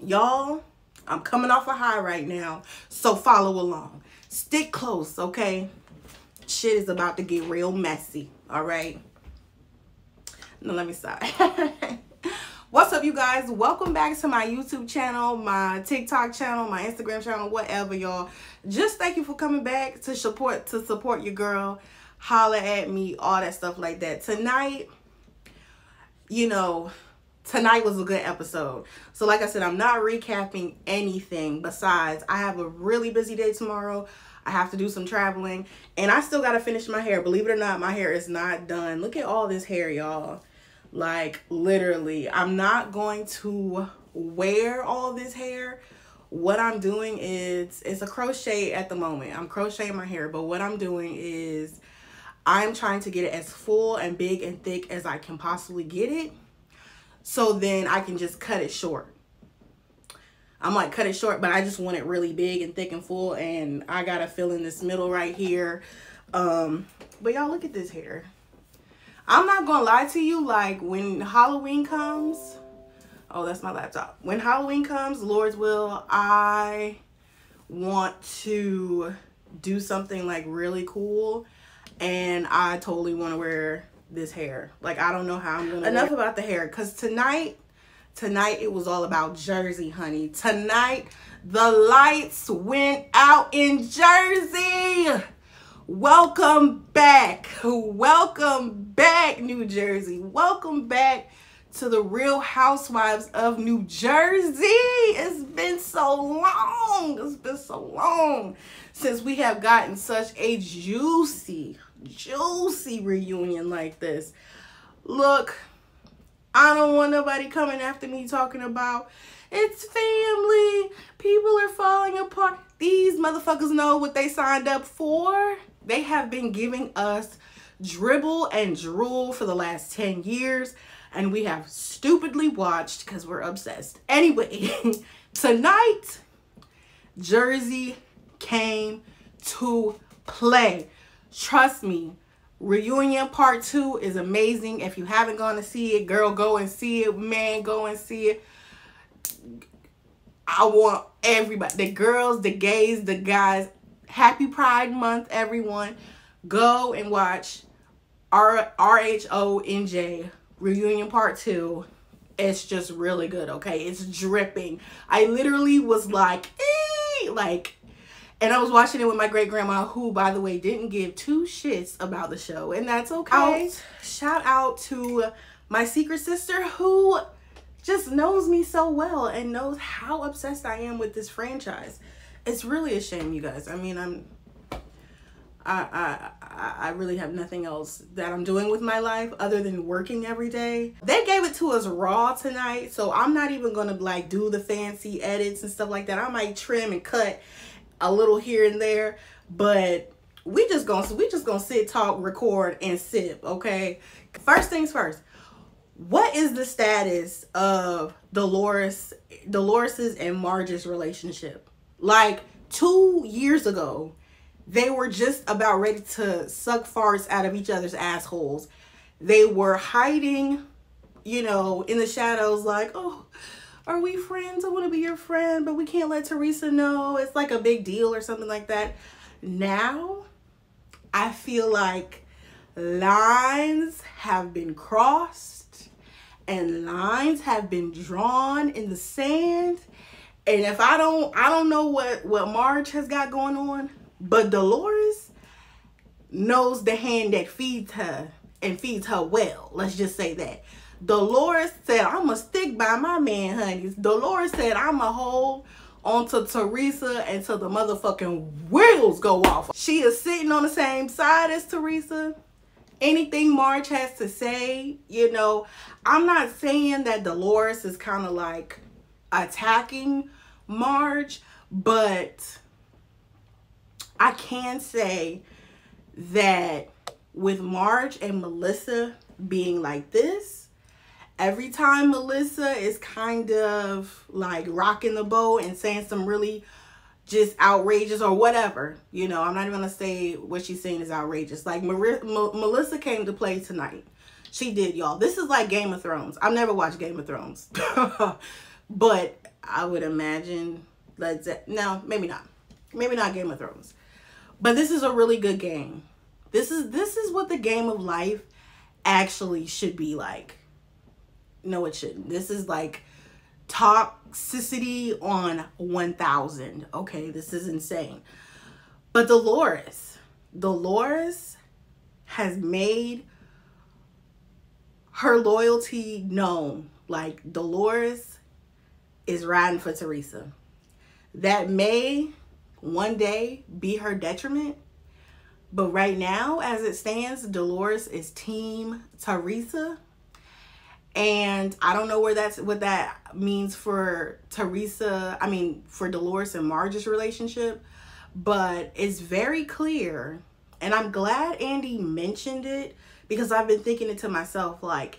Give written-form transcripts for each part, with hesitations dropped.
Y'all, I'm coming off a high right now, so follow along. Stick close, okay? Shit is about to get real messy, all right? Now let me stop. What's up, you guys? Welcome back to my YouTube channel, my TikTok channel, my Instagram channel, whatever, y'all. Just thank you for coming back to support your girl. Holla at me, all that stuff like that. Tonight, tonight was a good episode. So like I said, I'm not recapping anything besides I have a really busy day tomorrow. I have to do some traveling and I still got to finish my hair. Believe it or not, my hair is not done. Look at all this hair, y'all. Like literally, I'm not going to wear all this hair. What I'm doing is, it's a crochet at the moment. I'm crocheting my hair, but what I'm doing is I'm trying to get it as full and big and thick as I can possibly get it. So then I can just cut it short. I'm like, cut it short, but I just want it really big and thick and full. And I got to fill in this middle right here. But y'all, look at this hair. I'm not going to lie to you. Like when Halloween comes, oh, that's my laptop. When Halloween comes, Lord's will, I want to do something like really cool. And I totally want to wear this hair. Like, I don't know how I'm gonna enough about the hair, because tonight it was all about Jersey, honey. Tonight the lights went out in Jersey. Welcome back, New Jersey. Welcome back to the Real Housewives of New Jersey. It's been so long since we have gotten such a juicy reunion like this. Look, I don't want nobody coming after me talking about it's family, people are falling apart. These motherfuckers know what they signed up for. They have been giving us dribble and drool for the last 10 years, and we have stupidly watched because we're obsessed. Anyway, tonight Jersey came to play. Trust me, reunion part 2 is amazing. If you haven't gone to see it, girl, go and see it. Man, go and see it. I want everybody, the girls, the gays, the guys, happy Pride Month, everyone. Go and watch RHONJ reunion part 2. It's just really good, okay? It's dripping. I literally was like, and I was watching it with my great grandma, who, by the way, didn't give 2 shits about the show, and that's okay. Shout out to my secret sister, who just knows me so well and knows how obsessed I am with this franchise. It's really a shame, you guys. I mean, I really have nothing else that I'm doing with my life other than working every day. They gave it to us raw tonight, so I'm not even gonna like do the fancy edits and stuff like that. I might trim and cut a little here and there, but we just gonna sit, talk, record, and sip, okay? First things first, what is the status of Dolores's and Marge's relationship? Like 2 years ago, they were just about ready to suck farts out of each other's assholes. They were hiding, in the shadows, like, oh, are we friends? I want to be your friend, but we can't let Teresa know. It's like a big deal or something like that. Now, I feel like lines have been crossed and lines have been drawn in the sand. And if I don't know what Marge has got going on, but Dolores knows the hand that feeds her and feeds her well. Let's just say that. Dolores said, I'm going to stick by my man, honey. Dolores said, I'm going to hold onto Teresa until the motherfucking wheels go off. She is sitting on the same side as Teresa. Anything Marge has to say, I'm not saying that Dolores is kind of like attacking Marge, but I can say that with Marge and Melissa being like this, every time Melissa is kind of like rocking the boat and saying some really just outrageous or whatever, I'm not even gonna say what she's saying is outrageous. Like Melissa came to play tonight. She did, y'all. This is like Game of Thrones. I've never watched Game of Thrones, but I would imagine, no, maybe not. Maybe not Game of Thrones. But this is a really good game. This is what the game of life actually should be like. No, it shouldn't. This is like toxicity on 1000. Okay, this is insane. But Dolores has made her loyalty known. Like, Dolores is riding for Teresa. That may one day be her detriment, but right now, as it stands, Dolores is team Teresa. And I don't know what that means for Teresa, I mean, for Dolores and Marge's relationship, but it's very clear. And I'm glad Andy mentioned it, because I've been thinking it to myself, like,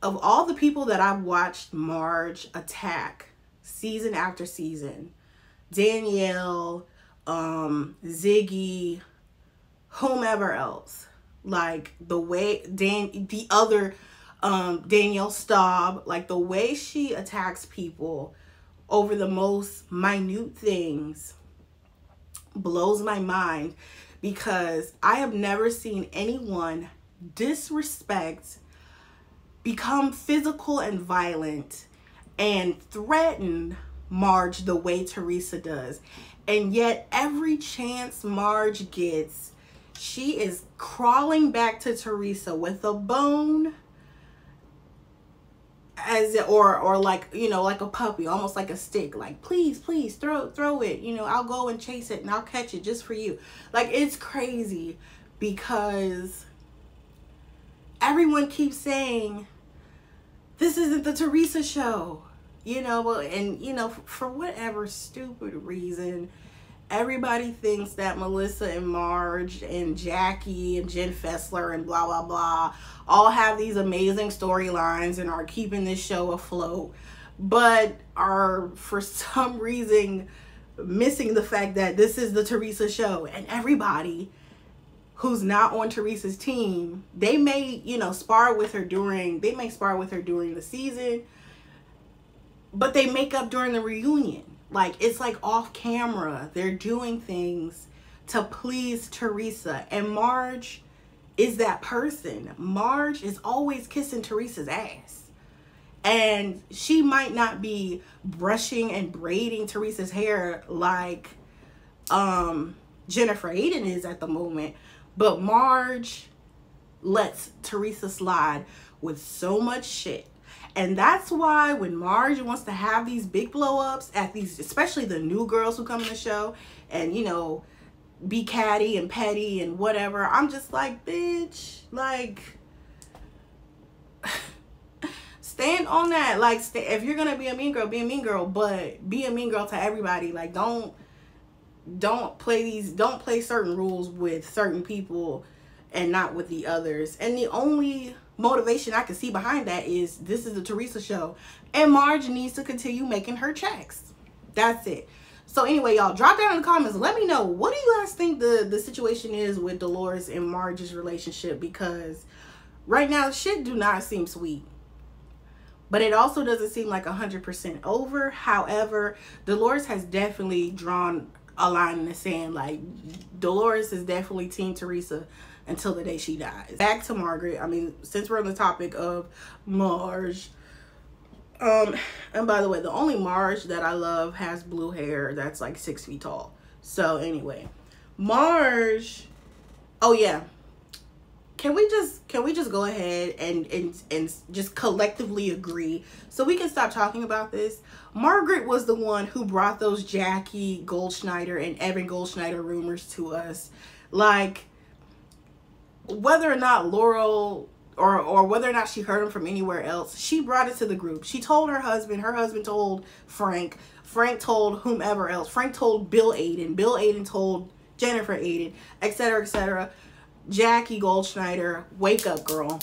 of all the people that I've watched Marge attack season after season, Danielle, Ziggy, whomever else, like the way Danielle Staub, like the way she attacks people over the most minute things blows my mind, because I have never seen anyone disrespect, become physical and violent, and threaten Marge the way Teresa does. And yet every chance Marge gets, she is crawling back to Teresa with a bone, or like, you know, like a puppy, almost like a stick, like, please throw it, you know, I'll go and chase it and I'll catch it just for you. Like, it's crazy, because everyone keeps saying this isn't the Teresa show, you know, and you know, for whatever stupid reason, everybody thinks that Melissa and Marge and Jackie and Jen Fessler and blah blah blah all have these amazing storylines and are keeping this show afloat, but are for some reason missing the fact that this is the Teresa show. And everybody who's not on Teresa's team, they may, you know, spar with her during the season, but they make up during the reunion. Like, it's like off camera, they're doing things to please Teresa. And Marge is that person. Marge is always kissing Teresa's ass. And she might not be brushing and braiding Teresa's hair like Jennifer Aiden is at the moment, but Marge lets Teresa slide with so much shit. And that's why when Marge wants to have these big blow-ups at these, especially the new girls who come in the show and, you know, be catty and petty and whatever, I'm just like, bitch, like, stand on that. Like, if you're gonna be a mean girl, be a mean girl, but be a mean girl to everybody. Like, don't play certain rules with certain people and not with the others. And the only motivation I can see behind that is this is the Teresa show, and Marge needs to continue making her checks. That's it. So anyway, y'all, drop down in the comments, let me know, what do you guys think the situation is with Dolores and Marge's relationship? Because right now shit do not seem sweet, but it also doesn't seem like 100% over. However, Dolores has definitely drawn a line in the sand. Like, Dolores is definitely team Teresa until the day she dies. Back to Margaret. I mean, since we're on the topic of Marge, and by the way, the only Marge that I love has blue hair that's like 6 feet tall. So anyway, Marge, oh yeah, can we just go ahead and just collectively agree so we can stop talking about this? Margaret was the one who brought those Jackie Goldschneider and Evan Goldschneider rumors to us. Like, whether or not Laurel or whether or not she heard them from anywhere else, she brought it to the group. She told her husband told Frank told whomever else. Frank told Bill Aiden told Jennifer Aiden, etc., etc. Jackie Goldschneider, wake up, girl.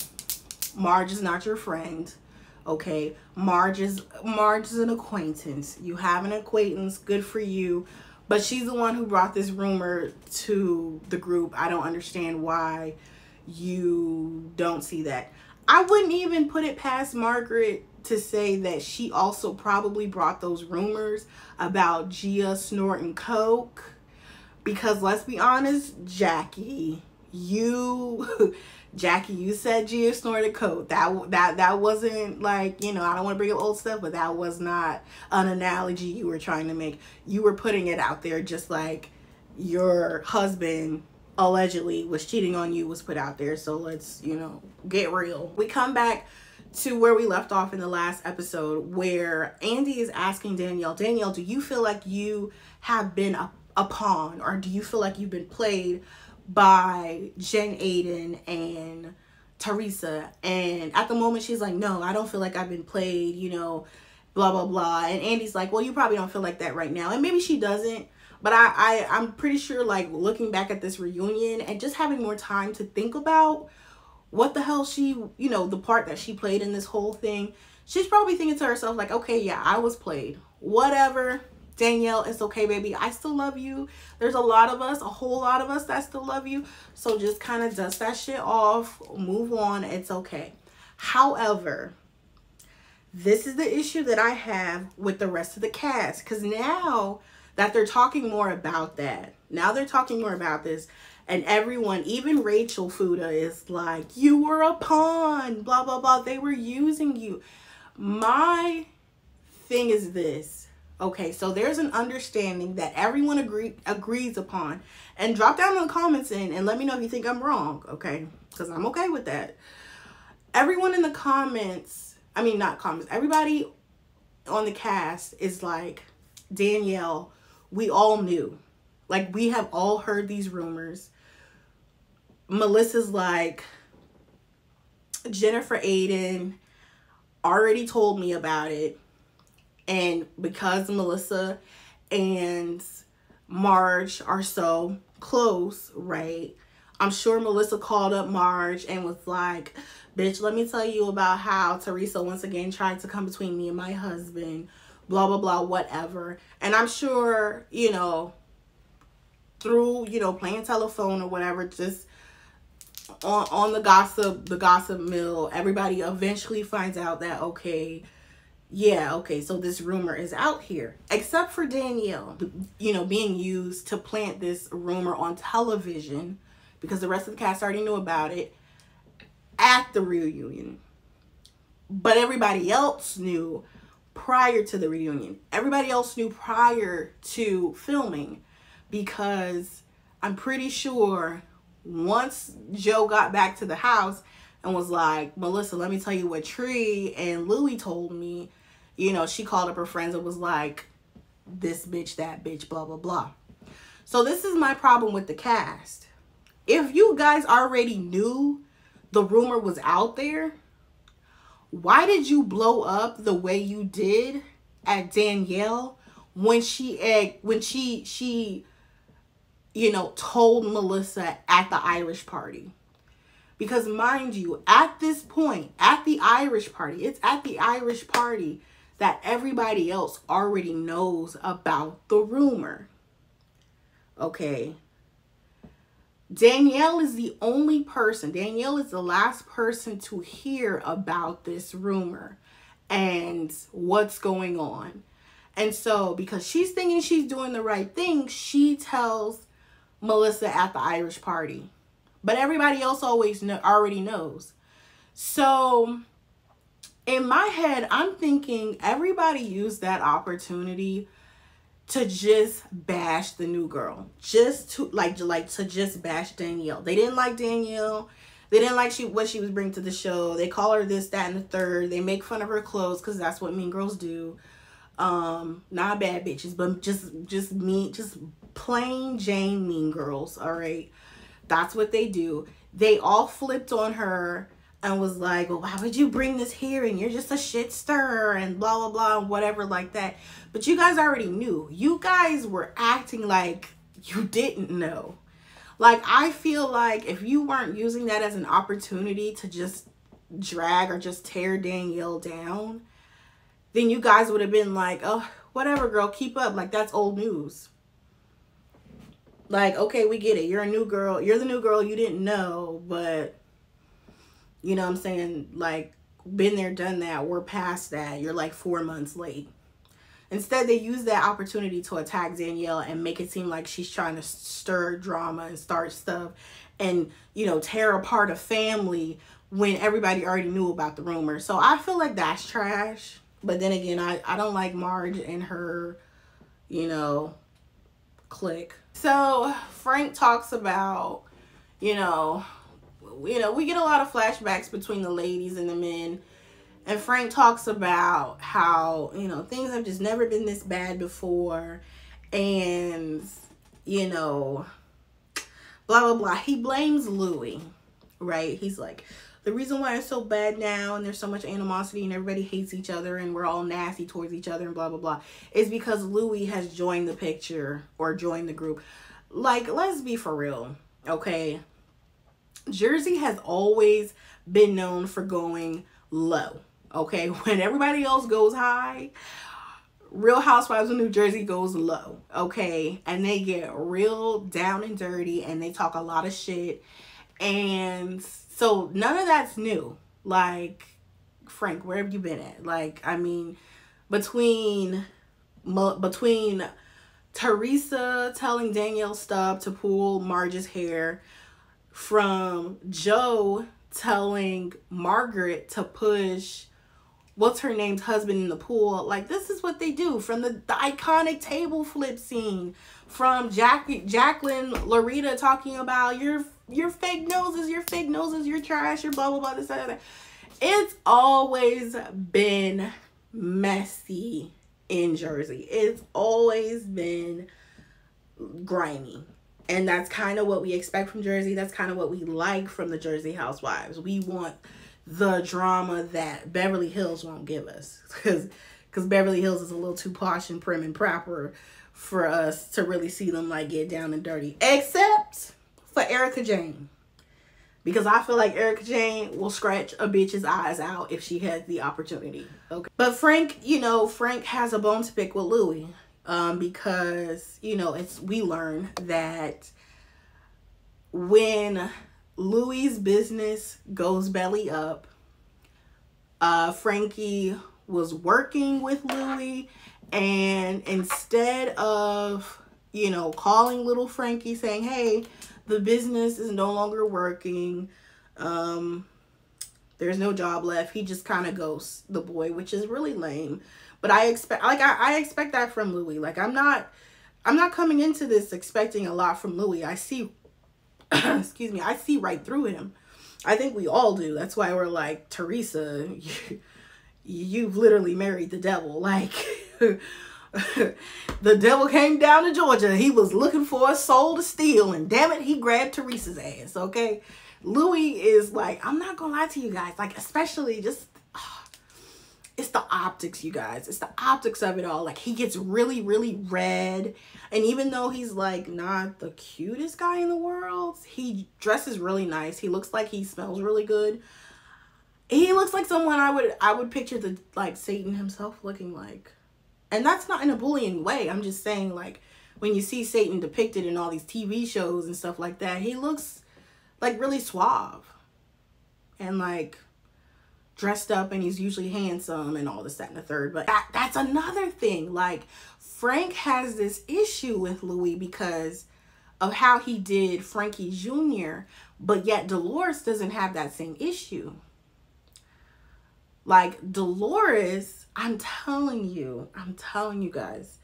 Marge is not your friend, okay? Marge is an acquaintance. You have an acquaintance, good for you. But she's the one who brought this rumor to the group. I don't understand why you don't see that. I wouldn't even put it past Margaret to say that she also probably brought those rumors about Gia snorting coke. Because let's be honest, Jackie, you said Gia snorted coke. That wasn't like, you know, I don't want to bring up old stuff, but that was not an analogy you were trying to make. You were putting it out there just like your husband allegedly was cheating on you was put out there. So let's, you know, get real. We come back to where we left off in the last episode, where Andy is asking Danielle, do you feel like you have been a pawn, or do you feel like you've been played by Jen Aiden and Teresa? And at the moment she's like, no, I don't feel like I've been played, you know, blah blah blah. And Andy's like, well, you probably don't feel like that right now, and maybe she doesn't, but I'm pretty sure, like, looking back at this reunion and just having more time to think about what the hell she, you know, the part that she played in this whole thing, she's probably thinking to herself like, okay, yeah, I was played, whatever. Danielle, it's okay, baby. I still love you. There's a lot of us, a whole lot of us that still love you. So just kind of dust that shit off, move on. It's okay. However, this is the issue that I have with the rest of the cast. Because now that they're talking more about that, now they're talking more about this, and everyone, even Rachel Fuda, is like, you were a pawn, blah, blah, blah. They were using you. My thing is this. Okay, so there's an understanding that everyone agrees upon. And drop down in the comments and let me know if you think I'm wrong, okay? Because I'm okay with that. Everyone in the comments, I mean, not comments, everybody on the cast is like, Danielle, we all knew. Like, we have all heard these rumors. Melissa's like, Jennifer Aiden already told me about it. And because Melissa and Marge are so close, right? I'm sure Melissa called up Marge and was like, bitch, let me tell you about how Teresa once again tried to come between me and my husband, blah, blah, blah, whatever. And I'm sure, you know, through, you know, playing telephone or whatever, just on the gossip mill, everybody eventually finds out that, okay, yeah, okay, so this rumor is out here. Except for Danielle, you know, being used to plant this rumor on television, because the rest of the cast already knew about it at the reunion. But everybody else knew prior to the reunion. Everybody else knew prior to filming, because I'm pretty sure once Joe got back to the house and was like, Melissa, let me tell you what Tree and Louie told me, you know, she called up her friends and was like, this bitch, that bitch, blah, blah, blah. So this is my problem with the cast. If you guys already knew the rumor was out there, why did you blow up the way you did at Danielle when she you know, told Melissa at the Irish party? Because mind you, at this point, at the Irish party, it's at the Irish party that everybody else already knows about the rumor. Okay. Danielle is the only person, Danielle is the last person to hear about this rumor and what's going on. And so, because she's thinking she's doing the right thing, she tells Melissa at the Irish party. But everybody else already knows. So, in my head, I'm thinking everybody used that opportunity to just bash the new girl. Just to, like to just bash Danielle. They didn't like Danielle. They didn't like what she was bringing to the show. They call her this, that, and the third. They make fun of her clothes because that's what mean girls do. Not bad bitches, but just plain Jane mean girls, all right? That's what they do. They all flipped on her and was like, well, why would you bring this here? And you're just a shit stirrer and blah, blah, blah, and whatever like that. But you guys already knew. You guys were acting like you didn't know. Like, I feel like if you weren't using that as an opportunity to just drag or just tear Danielle down, then you guys would have been like, oh, whatever, girl, keep up. Like, that's old news. Like, okay, we get it. You're a new girl. You're the new girl you didn't know, but, you know what I'm saying? Like, been there, done that. We're past that. You're like 4 months late. Instead, they use that opportunity to attack Danielle and make it seem like she's trying to stir drama and start stuff and, you know, tear apart a family when everybody already knew about the rumor. So I feel like that's trash. But then again, I don't like Marge and her, you know, clique. So Frank talks about, you know, we get a lot of flashbacks between the ladies and the men. And Frank talks about how, you know, things have just never been this bad before. And, you know, blah, blah, blah. He blames Louis, right? He's like, the reason why it's so bad now and there's so much animosity and everybody hates each other and we're all nasty towards each other and blah, blah, blah, is because Louis has joined the picture or joined the group. Like, let's be for real, okay? Jersey has always been known for going low. Okay, when everybody else goes high, Real Housewives of New Jersey goes low, okay? And they get real down and dirty and they talk a lot of shit. And so none of that's new. Like, Frank, where have you been at? Like, I mean, between Teresa telling Danielle stop to pull Marge's hair, from Joe telling Margaret to push what's her name's husband in the pool. Like, this is what they do. From the iconic table flip scene, from Jacqueline Loretta talking about your fake noses, you're trash, you're blah blah blah, this that. It's always been messy in Jersey. It's always been grimy. And that's kind of what we expect from Jersey. That's kind of what we like from the Jersey Housewives. We want the drama that Beverly Hills won't give us. Because Beverly Hills is a little too posh and prim and proper for us to really see them like get down and dirty. Except for Erica Jane. Because I feel like Erica Jane will scratch a bitch's eyes out if she has the opportunity. Okay. But Frank, you know, Frank has a bone to pick with Louis. Because, you know, we learn that when Louis' business goes belly up, Frankie was working with Louis, and instead of, you know, calling little Frankie saying, hey, the business is no longer working, there's no job left, he just kind of ghosts the boy, which is really lame. But I expect that from Louis. Like, I'm not coming into this expecting a lot from Louis. I see, excuse me, I see right through him. I think we all do. That's why we're like, Teresa, you've literally married the devil. Like, the devil came down to Georgia. He was looking for a soul to steal, and damn it, he grabbed Teresa's ass, okay? Louis is like, I'm not gonna lie to you guys, like, especially just, it's the optics, you guys. It's the optics of it all. Like, he gets really, really red. And even though he's, like, not the cutest guy in the world, he dresses really nice. He looks like he smells really good. He looks like someone I would picture like, Satan himself looking like. And that's not in a bullying way. I'm just saying, like, when you see Satan depicted in all these TV shows and stuff like that, he looks, like, really suave. And, like, dressed up, and he's usually handsome and all this, that, and the third. But that's another thing. Like, Frank has this issue with Louis because of how he did Frankie Jr., but yet Dolores doesn't have that same issue. Like, Dolores, I'm telling you guys,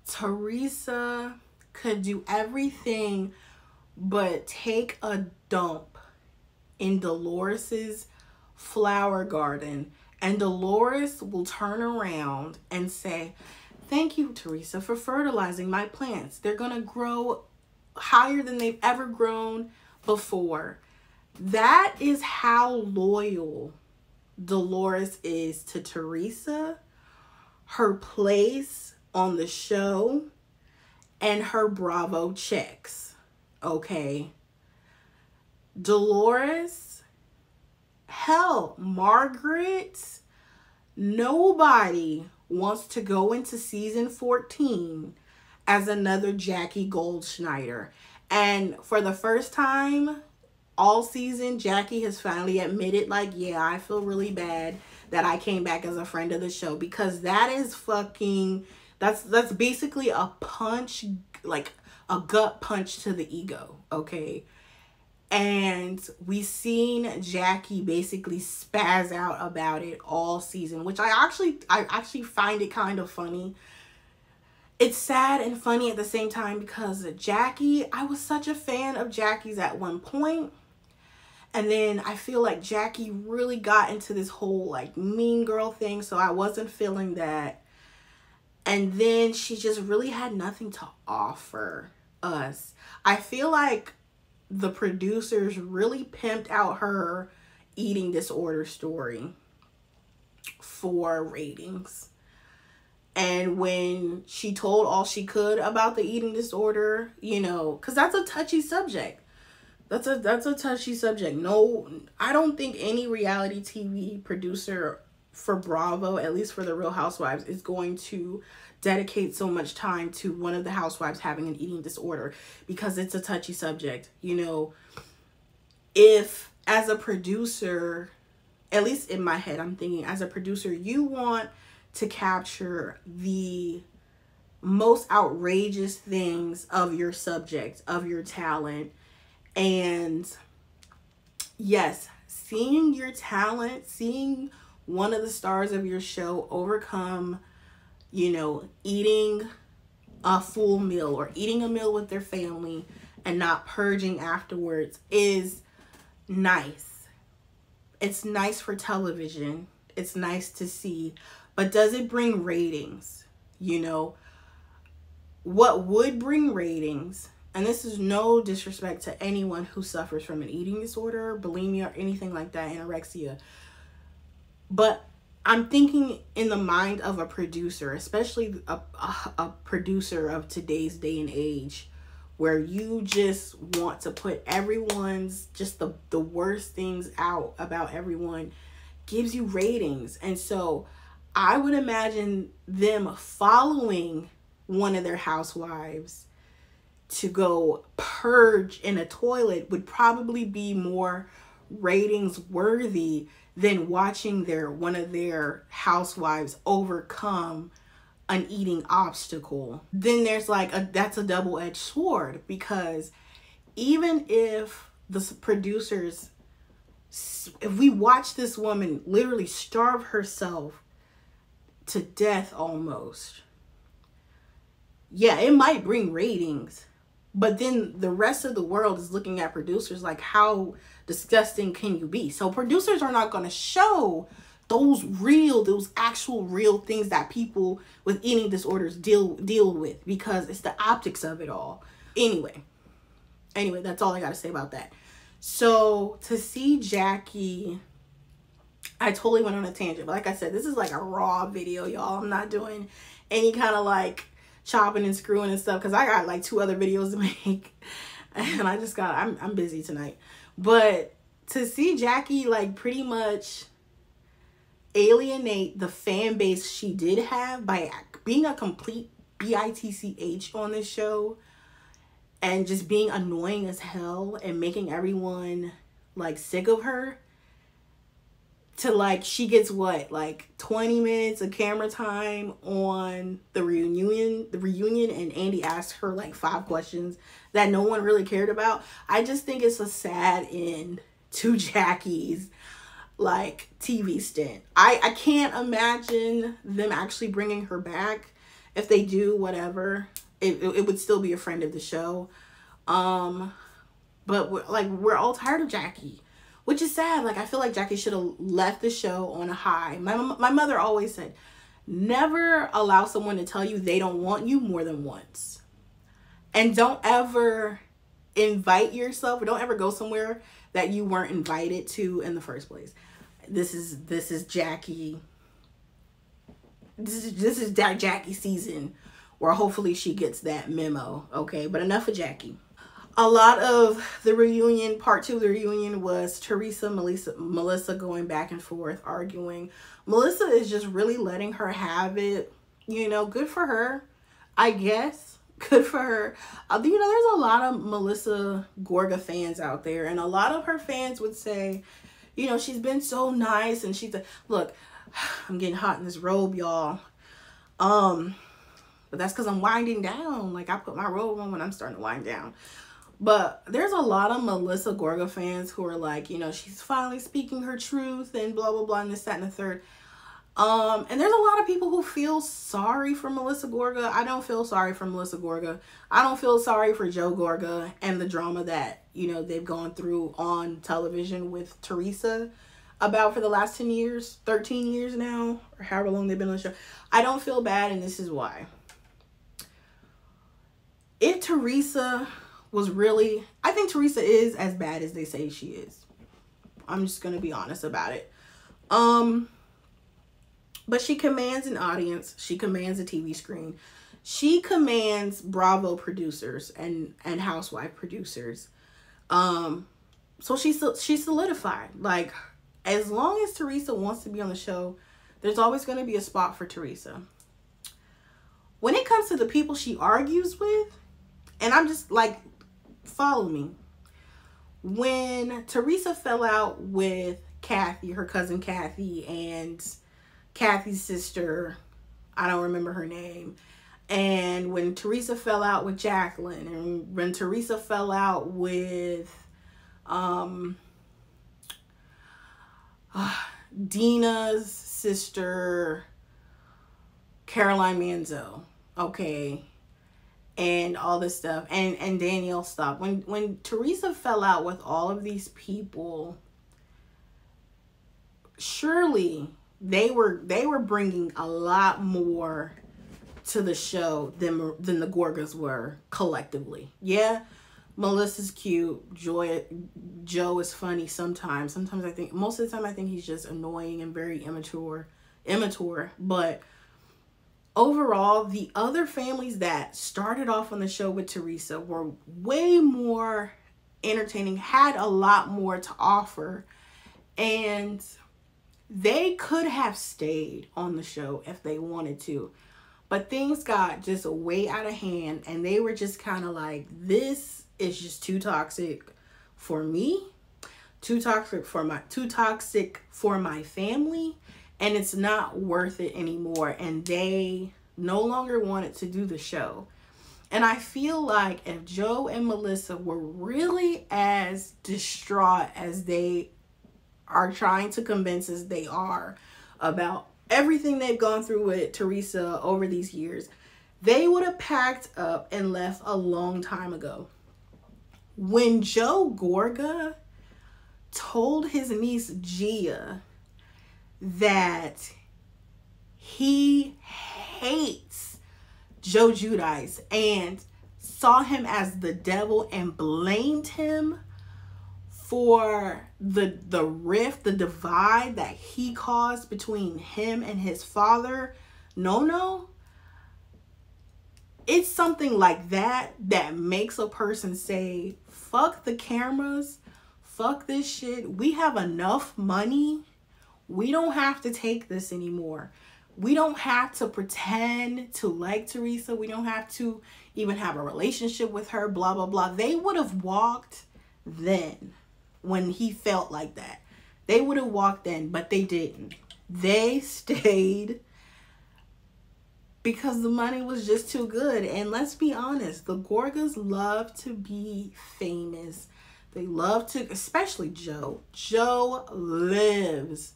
Teresa could do everything but take a dump in Dolores's flower garden, and Dolores will turn around and say, thank you, Teresa, for fertilizing my plants. They're gonna grow higher than they've ever grown before. That is how loyal Dolores is to Teresa, her place on the show, and her Bravo checks. Okay, Dolores, hell, Margaret, nobody wants to go into season 14 as another Jackie Goldschneider. And for the first time all season, Jackie has finally admitted, like, yeah, I feel really bad that I came back as a friend of the show, because that is fucking, that's basically a punch, like a gut punch to the ego, okay? And we seen Jackie basically spaz out about it all season, which I actually find it kind of funny. It's sad and funny at the same time, because Jackie, I was such a fan of Jackie's at one point. And then I feel like Jackie really got into this whole like mean girl thing. So I wasn't feeling that. And then she just really had nothing to offer us. I feel like the producers really pimped out her eating disorder story for ratings. And when she told all she could about the eating disorder, you know, because that's a touchy subject. That's a touchy subject. No, I don't think any reality TV producer for Bravo, at least for the Real Housewives, is going to dedicate so much time to one of the housewives having an eating disorder, because it's a touchy subject. You know, if as a producer, at least in my head, I'm thinking as a producer, you want to capture the most outrageous things of your subject, of your talent. And yes, seeing your talent, seeing one of the stars of your show overcome, you know, eating a full meal or eating a meal with their family and not purging afterwards is nice. It's nice for television. It's nice to see. But does it bring ratings? You know, what would bring ratings, and this is no disrespect to anyone who suffers from an eating disorder, bulimia, or anything like that, anorexia, but I'm thinking in the mind of a producer, especially a producer of today's day and age, where you just want to put everyone's, just the worst things out about everyone, gives you ratings. And so I would imagine them following one of their housewives to go purge in a toilet would probably be more ratings worthy than watching one of their housewives overcome an eating obstacle. Then there's like that's a double-edged sword, because even if the producers, if we watch this woman literally starve herself to death almost, yeah, it might bring ratings, but then the rest of the world is looking at producers like, how disgusting can you be? So producers are not going to show those actual real things that people with eating disorders deal with, because it's the optics of it all. Anyway, that's all I got to say about that. So to see Jackie, I totally went on a tangent, but like I said, this is like a raw video, y'all. I'm not doing any kind of like chopping and screwing and stuff, because I got like 2 other videos to make, and I'm busy tonight. But to see Jackie like pretty much alienate the fan base she did have by being a complete bitch on this show and just being annoying as hell and making everyone like sick of her, to like, she gets what, like 20 minutes of camera time on the reunion, and Andy asked her like 5 questions that no one really cared about. I just think it's a sad end to Jackie's like TV stint. I can't imagine them actually bringing her back. If they do, whatever, it would still be a friend of the show. But we're all tired of Jackie, which is sad. Like, I feel like Jackie should have left the show on a high. My mother always said, never allow someone to tell you they don't want you more than once. And don't ever invite yourself, or don't ever go somewhere that you weren't invited to in the first place. This is Jackie. This is Jackie season, where hopefully she gets that memo. Okay, but enough of Jackie. A lot of the reunion, part 2 of the reunion, was Teresa, Melissa going back and forth, arguing. Melissa is just really letting her have it. You know, good for her, I guess. Good for her. You know, there's a lot of Melissa Gorga fans out there, and a lot of her fans would say, you know, she's been so nice, and she's look, I'm getting hot in this robe, y'all. But that's because I'm winding down. Like, I put my robe on when I'm starting to wind down. But there's a lot of Melissa Gorga fans who are like, you know, she's finally speaking her truth and blah, blah, blah, and this, that, and the third. And there's a lot of people who feel sorry for Melissa Gorga. I don't feel sorry for Melissa Gorga. I don't feel sorry for Joe Gorga and the drama that, you know, they've gone through on television with Teresa about for the last 10 years, 13 years now, or however long they've been on the show. I don't feel bad, and this is why. If Teresa was really, I think Teresa is as bad as they say she is. I'm just going to be honest about it. But she commands an audience. She commands a TV screen. She commands Bravo producers and Housewife producers. So she's solidified. Like, as long as Teresa wants to be on the show, there's always going to be a spot for Teresa. When it comes to the people she argues with, and I'm just like, follow me. When Teresa fell out with Kathy, her cousin Kathy, and Kathy's sister, I don't remember her name, and when Teresa fell out with Jacqueline, and when Teresa fell out with Dina's sister, Caroline Manzo, okay, and all this stuff, and Danielle stopped. When Teresa fell out with all of these people, surely they were bringing a lot more to the show than the Gorgas were collectively. Yeah, Melissa's cute. Joe is funny sometimes. Sometimes I think, most of the time I think he's just annoying and very immature. But overall, the other families that started off on the show with Teresa were way more entertaining, had a lot more to offer, and they could have stayed on the show if they wanted to. But things got just way out of hand, and they were just kind of like, this is just too toxic for me, too toxic for my family, and it's not worth it anymore. And they no longer wanted to do the show. And I feel like if Joe and Melissa were really as distraught as they are trying to convince us they are about everything they've gone through with Teresa over these years, they would have packed up and left a long time ago. When Joe Gorga told his niece Gia that he hates Joe Giudice and saw him as the devil and blamed him for the rift, the divide that he caused between him and his father, No. It's something like that that makes a person say, fuck the cameras, fuck this shit. We have enough money. We don't have to take this anymore. We don't have to pretend to like Teresa. We don't have to even have a relationship with her, blah, blah, blah. They would have walked then when he felt like that. They would have walked then, but they didn't. They stayed because the money was just too good. And let's be honest, the Gorgas love to be famous. They love to, especially Joe. Joe lives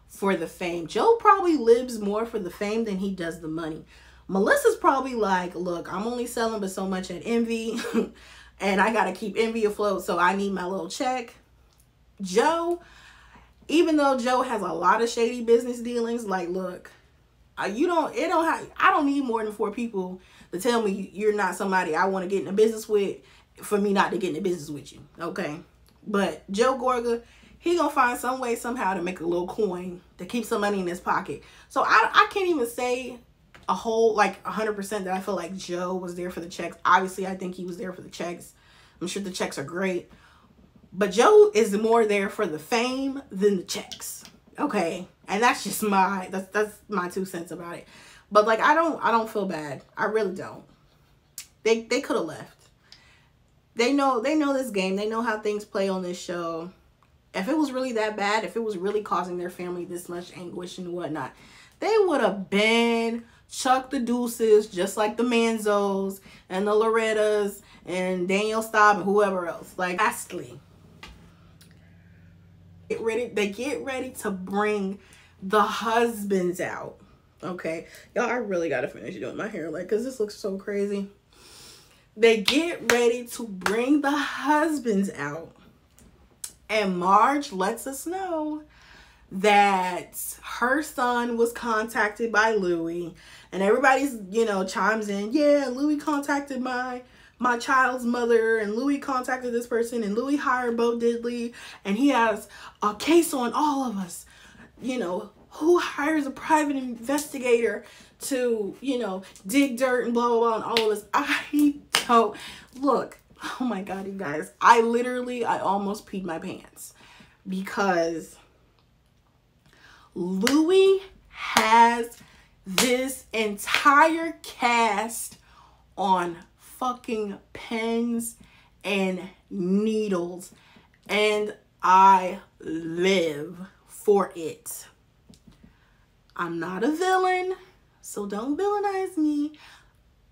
for the fame. Joe probably lives more for the fame than he does the money. Melissa's probably like, look, I'm only selling but so much at Envy and I got to keep Envy afloat, so I need my little check. Joe, even though Joe has a lot of shady business dealings, like, look, I don't need more than 4 people to tell me you're not somebody I want to get in a business with for me not to get in a business with you, okay? But Joe Gorga, he gonna find some way somehow to make a little coin to keep some money in his pocket. So I can't even say a whole, like 100% that I feel like Joe was there for the checks. Obviously, I think he was there for the checks. I'm sure the checks are great. But Joe is more there for the fame than the checks, okay? And that's just that's my 2 cents about it. But like, I don't feel bad. I really don't. They could have left. They know this game. They know how things play on this show. If it was really that bad, if it was really causing their family this much anguish and whatnot, they would have been chucked the deuces, just like the Manzos and the Lorettas and Daniel Staub and whoever else. Like, lastly, they get ready to bring the husbands out. Okay, y'all, I really gotta finish doing my hair, like, because this looks so crazy. They get ready to bring the husbands out. And Marge lets us know that her son was contacted by Louis. And everybody's, you know, chimes in. Yeah, Louis contacted my child's mother. And Louis contacted this person. And Louis hired Bo Diddley. And he has a case on all of us. You know, who hires a private investigator to, you know, dig dirt and blah, blah, blah, and all of this. I don't, look, oh my God, you guys, I almost peed my pants because Louis has this entire cast on fucking pens and needles, and I live for it. I'm not a villain, so don't villainize me.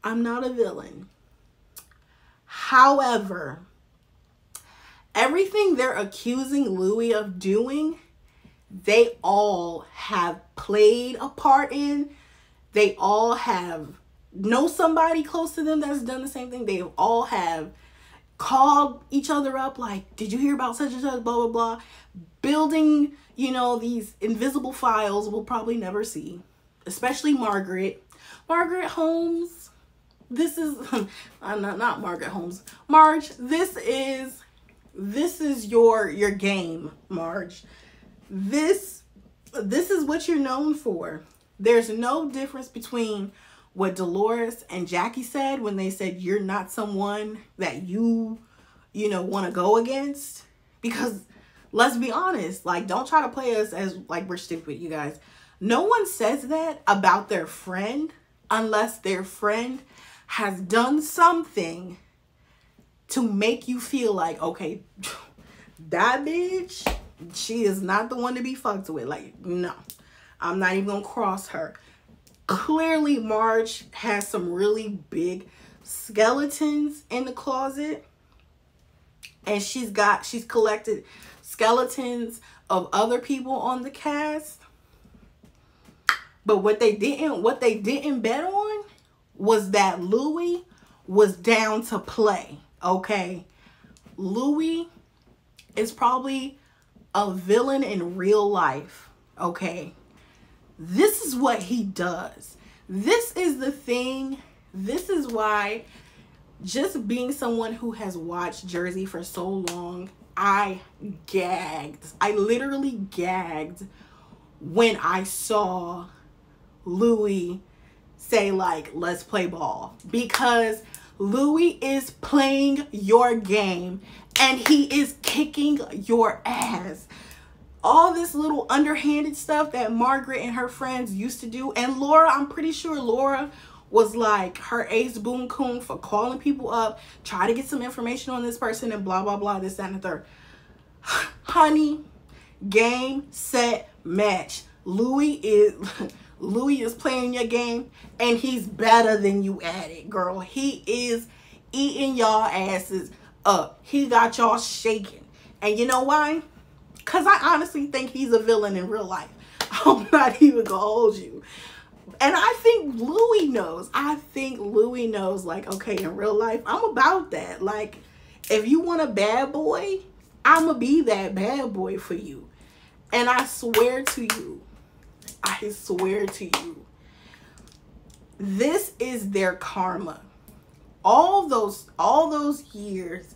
I'm not a villain. However, everything they're accusing Louis of doing, they all have played a part in. They all know somebody close to them that's done the same thing. They all have called each other up like, did you hear about such and such, blah, blah, blah. Building, you know, these invisible files we'll probably never see. Especially Margaret. Margaret Holmes. This is, I'm not Margaret Holmes. Marge, this is your game, Marge. This is what you're known for. There's no difference between what Dolores and Jackie said when they said you're not someone that you know, want to go against. Because let's be honest, like, don't try to play us as like we're stupid, you guys. No one says that about their friend unless their friend has done something to make you feel like, okay, that bitch, she is not the one to be fucked with. Like, no, I'm not even gonna cross her. Clearly, Marge has some really big skeletons in the closet, and she's collected skeletons of other people on the cast. But what they didn't bet on was that Louis was down to play, okay? Louis is probably a villain in real life, okay? This is what he does. This is the thing. This is why, just being someone who has watched Jersey for so long, I gagged. I literally gagged when I saw Louis say, like, let's play ball, because Louis is playing your game and he is kicking your ass. All this little underhanded stuff that Margaret and her friends used to do, and Laura, I'm pretty sure Laura was like her ace boon coon for calling people up, try to get some information on this person and blah, blah, blah, this, that, and the third. Honey, game, set, match. Louis is playing your game, and he's better than you at it, girl. He is eating y'all asses up. He got y'all shaking. And you know why? Because I honestly think he's a villain in real life. I'm not even gonna hold you. And I think Louis knows. I think Louis knows, like, okay, in real life, I'm about that. Like, if you want a bad boy, I'm gonna be that bad boy for you. And I swear to you, this is their karma. All those years,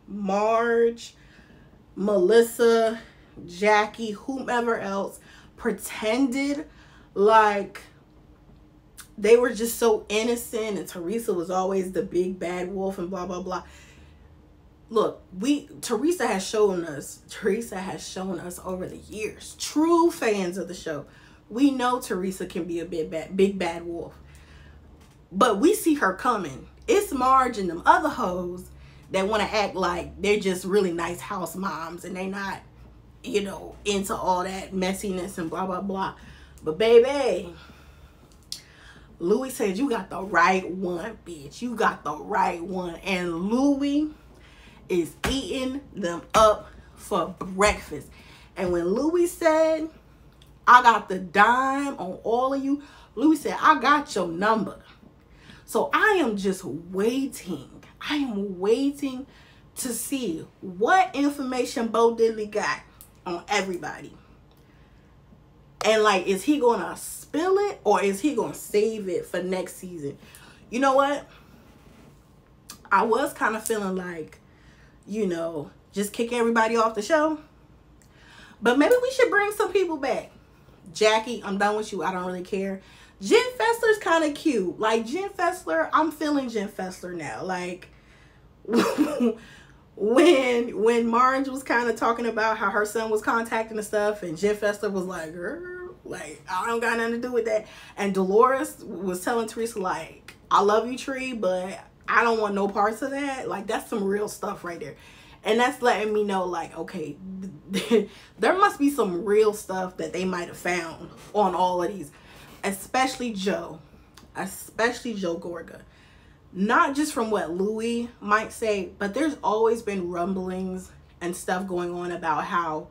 Marge, Melissa, Jackie, whomever else pretended like they were just so innocent and Teresa was always the big bad wolf and blah, blah, blah. Look, Teresa has shown us over the years, true fans of the show, we know Teresa can be a big bad wolf. But we see her coming. It's Marge and them other hoes that want to act like they're just really nice house moms and they not, you know, into all that messiness and blah, blah, blah. But baby, Louis said, you got the right one, bitch. You got the right one. And Louis is eating them up for breakfast. And when Louis said, I got the dime on all of you, Louis said, I got your number. So I am just waiting. I am waiting to see what information Bo Diddley got on everybody. And like, is he gonna spill it or is he gonna save it for next season? You know what? I was kind of feeling like, you know, just kick everybody off the show. But maybe we should bring some people back. Jackie, I'm done with you. I don't really care. Jen Fessler's kind of cute. Like, Jen Fessler, I'm feeling Jen Fessler now. Like, when Marge was kind of talking about how her son was contacting and stuff, and Jen Fessler was like, girl, like, I don't got nothing to do with that. And Dolores was telling Teresa, like, I love you, Tree, but I don't want no parts of that. Like, that's some real stuff right there. And that's letting me know, like, okay, there must be some real stuff that they might have found on all of these. Especially Joe Gorga. Not just from what Louis might say, but there's always been rumblings and stuff going on about how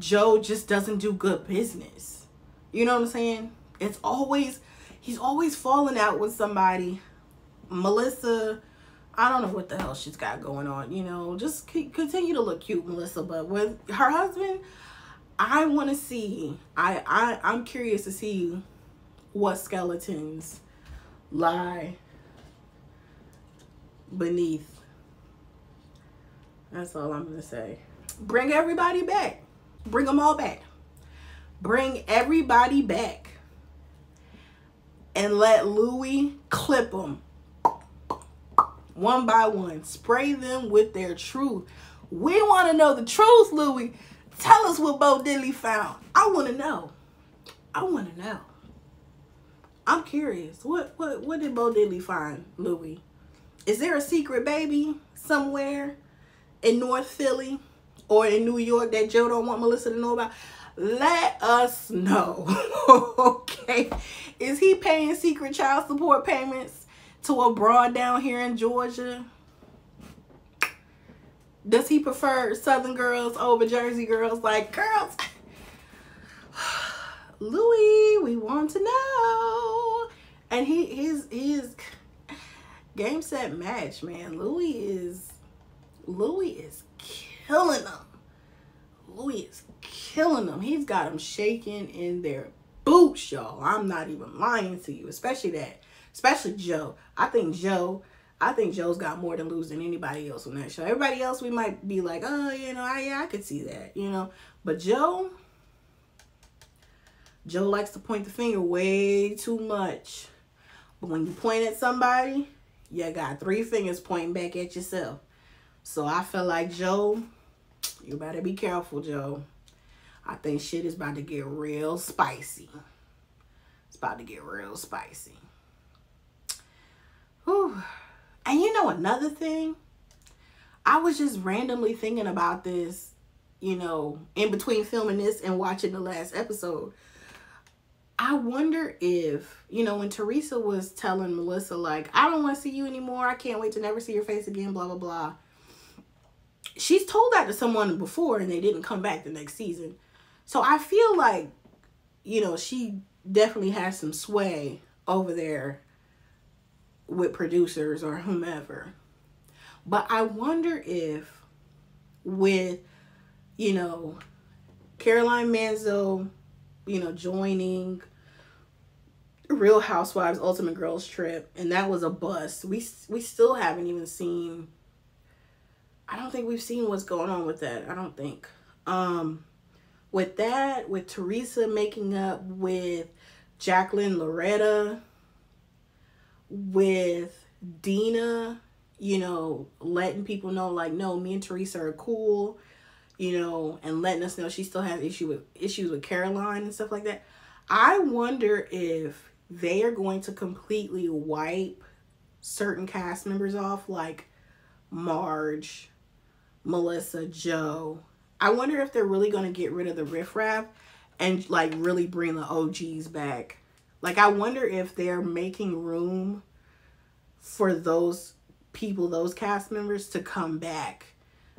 Joe just doesn't do good business. You know what I'm saying? He's always falling out with somebody. Melissa, I don't know what the hell she's got going on, you know, just continue to look cute, Melissa. But with her husband, I want to see, I'm curious to see what skeletons lie beneath. That's all I'm going to say. Bring everybody back. Bring them all back. Bring everybody back. And let Louis clip them. One by one. Spray them with their truth. We want to know the truth, Louis. Tell us what Bo Diddley found. I want to know. I want to know. I'm curious. What did Bo Diddley find, Louis? Is there a secret baby somewhere in North Philly or in New York that Joe don't want Melissa to know about? Let us know. Okay. Is he paying secret child support payments to a broad down here in Georgia? Does he prefer Southern girls over Jersey girls? Like, girls, Louis, we want to know. And his game, set, match, man. Louis is killing them. Louis is killing them. He's got them shaking in their boots, y'all. I'm not even lying to you. Especially Joe. I think Joe's got more to lose than anybody else on that show. Everybody else, we might be like, oh, you know, yeah, I could see that, you know. But Joe likes to point the finger way too much. But when you point at somebody, you got 3 fingers pointing back at yourself. So I feel like, Joe, you better be careful, Joe. I think shit is about to get real spicy. It's about to get real spicy. Whew. And you know another thing? I was just randomly thinking about this, you know, in between filming this and watching the last episode. I wonder if, you know, when Teresa was telling Melissa, like, I don't want to see you anymore. I can't wait to never see your face again, blah, blah, blah. She's told that to someone before and they didn't come back the next season. So I feel like, you know, she definitely has some sway over there with producers or whomever. But I wonder if with, you know, Caroline Manzo, you know, joining Real Housewives Ultimate Girls Trip, and that was a bust. We still haven't even seen, I don't think we've seen what's going on with that. I don't think. With that, with Teresa making up with Jacqueline Loretta, with Dina, you know, letting people know, like, no, me and Teresa are cool, you know, and letting us know she still has issues with Caroline and stuff like that. I wonder if they are going to completely wipe certain cast members off, like Marge, Melissa, Joe. I wonder if they're really going to get rid of the riffraff and like really bring the OGs back. Like, I wonder if they're making room for those people, those cast members, to come back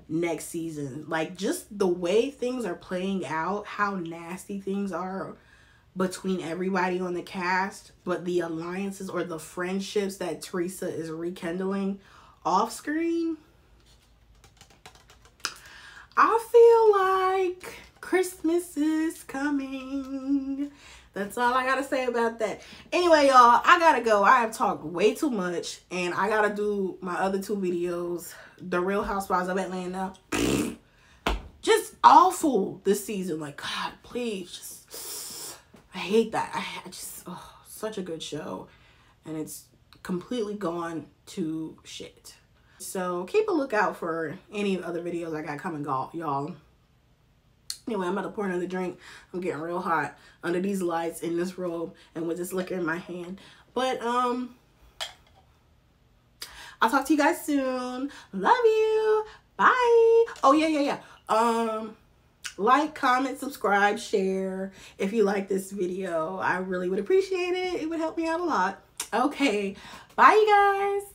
next season. Like, just the way things are playing out, how nasty things are between everybody on the cast, but the alliances or the friendships that Teresa is rekindling off screen, I feel like Christmas is coming. That's all I gotta say about that. Anyway, y'all, I gotta go. I have talked way too much, and I gotta do my other 2 videos. The Real Housewives of Atlanta. Just awful this season. Like, God, please, just, I hate that. I just, oh, such a good show, and it's completely gone to shit. So keep a lookout for any other videos I got coming, y'all. Anyway, I'm about to pour another drink. I'm getting real hot under these lights in this robe and with this liquor in my hand. But I'll talk to you guys soon. Love you. Bye. Oh yeah. Like, comment, subscribe, share if you like this video. I really would appreciate it. It would help me out a lot. Okay. Bye, you guys.